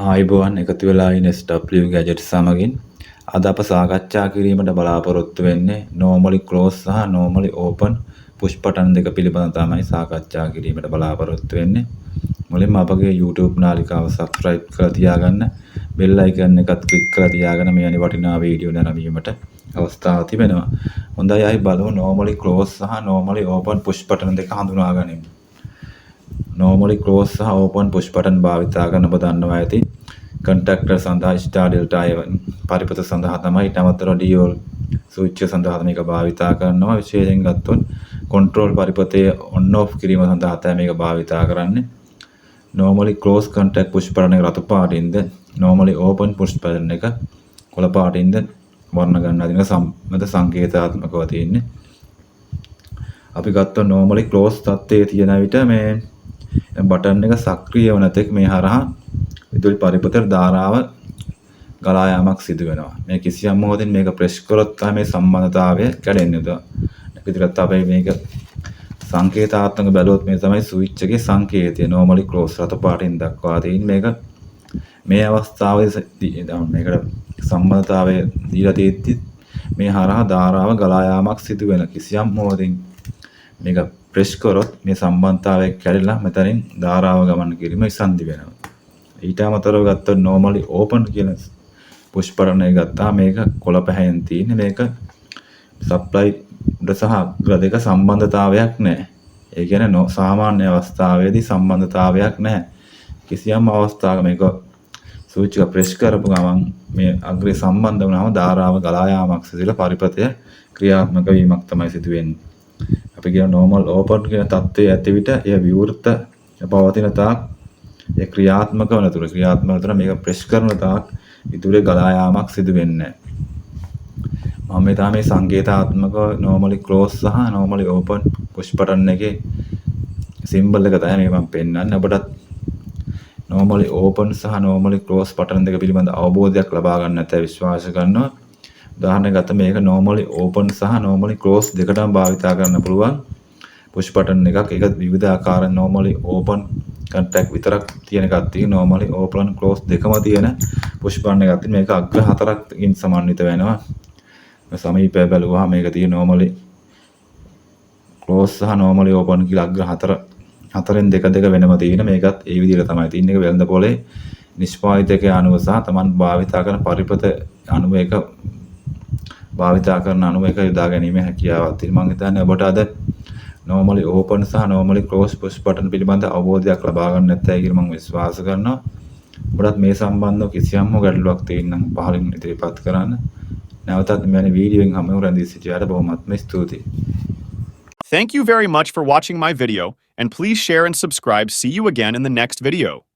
ආයිබෝවන් එකතු වෙලා ඉන්න SW ගැජට් සමගින් අද අප සාකච්ඡා කිරීමට බලාපොරොත්තු වෙන්නේ normally close සහ normally open push button දෙක පිළිබඳව තමයි සාකච්ඡා කිරීමට බලාපොරොත්තු වෙන්නේ. මුලින්ම අපගේ YouTube නාලිකාව subscribe කරලා තියාගන්න, bell icon එකත් click කරලා තියාගන්න මේ වැනි වටිනා වීඩියෝ නැරඹීමට අවස්ථාව තිබෙනවා. හොඳයි අය බලමු normally close සහ normally open push button දෙක හඳුනා ගනිමු. normally close සහ open push button භාවිතා කරන ඔබ දන්නවා ඇති. contactor සඳහා star delta පරිපත සඳහා තමයි ඊට අමතරව dual switch සඳහා මේක භාවිතා කරනවා. විශේෂයෙන් ගත්තොත් control පරිපතයේ on off කිරීම සඳහා තමයි මේක භාවිතා කරන්නේ. normally close contact push button එක රතු පාටින්ද normally open push button එක කොළ පාටින්ද වර්ණ ගන්නවා. දින සම්මත සංකේතාත්මකව තියෙන්නේ. අපි ගත්තොත් normally close තත්ත්වයේ තියෙන විට මේ බටන් එක සක්‍රිය වන තෙක් මේ හරහා විදුලි පරිපතේ ධාරාව ගලා යාමක් සිදු වෙනවා. මේ කිසියම් මොහොතකින් මේක ප්‍රෙස් කරොත් තමයි මේ සම්බන්ධතාවය කැඩෙන්නේ. විදිහට අපි මේක සංකේතාත්මක බැලුවොත් මේ තමයි ස්විච් එකේ සංකේතය normally close රතු පාටින් දක්වා තියෙන මේක මේ අවස්ථාවේදී මේකට සම්බන්ධතාවය දීලා තියෙද්දි මේ හරහා ධාරාව ගලා යාමක් සිදු වෙන කිසියම් මොහොතකින් මේක ප්‍රෙස් කරොත් මේ සම්බන්ධතාවය කැඩිලා මෙතනින් ධාරාව ගමන් කිරීම විසන්ධි වෙනවා. ඊට අමතරව ගත්තොත් normally open කියන push button එක ගත්තා මේක කොළ පැහැයෙන් තියෙන්නේ මේක supply උඩ සහ අග්‍ර දෙක සම්බන්ධතාවයක් නැහැ. ඒ කියන්නේ සාමාන්‍ය අවස්ථාවේදී සම්බන්ධතාවයක් නැහැ. කිසියම් අවස්ථාවක මේක ස්විච් එක ප්‍රෙස් කරපු ගමන් මේ අග්‍රේ සම්බන්ධ වුණාම ධාරාව ගලා යාමක් සිදුලා පරිපතය ක්‍රියාත්මක වීමක් තමයි සිදු වෙන්නේ. අපි කියන normal open කියන තත්ත්වයේ ඇති විට එය විවෘත පවතින තාක් ඒ ක්‍රියාත්මක වන තුරු මේක ප්‍රෙස් කරන තාක් විදුලිය ගලා යාමක් සිදු වෙන්නේ නැහැ. මම මෙතන මේ සංකේතාත්මක normally close සහ normally open push button එකේ symbol එක තමයි මම පෙන්නන්නේ. ඔබටත් normally open සහ normally close button දෙක පිළිබඳ අවබෝධයක් ලබා ගන්න නැත්නම් විශ්වාස කරනවා. උදාහරණයක් ගත්ත මේක normally open සහ normally close දෙකටම භාවිතා කරන්න පුළුවන් push button එකක්. ඒක විවිධ ආකාර normally open contact විතරක් තියෙන එකක් තියෙනවා. normally open close දෙකම තියෙන push button එකක් තියෙන මේක අග්‍ර හතරකින් සමන්විත වෙනවා. සමීපය බැලුවා මේක තියෙන normally close සහ normally open කියලා අග්‍ර හතරෙන් දෙක වෙනම තියෙන මේකත් ඒ විදිහට තමයි තියෙන්නේ. ඒක වෙළඳ පොලේ නිෂ්පාදිතකයේ අණුව සහ Taman භාවිතා කරන පරිපත අණුව එක භාවිතා කරන අණුව එක යොදා ගැනීම හැකියාවක් තියෙනවා. මම හිතන්නේ ඔබට අද normally open සහ normally close push button පිළිබඳ අවබෝධයක් ලබා ගන්න නැත්නම් කියලා මම විශ්වාස කරනවා. ඔබට මේ සම්බන්ධව කිසියම් ගැටලුවක් තියෙනම් පහලින් ඉදිරිපත් කරන්න. නැවතත් මේ වීඩියෝ එකෙන් හැමෝම රැඳී සිටියාට බොහොමත්ම ස්තුතියි. Thank you very much for watching my video, and please share and subscribe. See you again in the next video.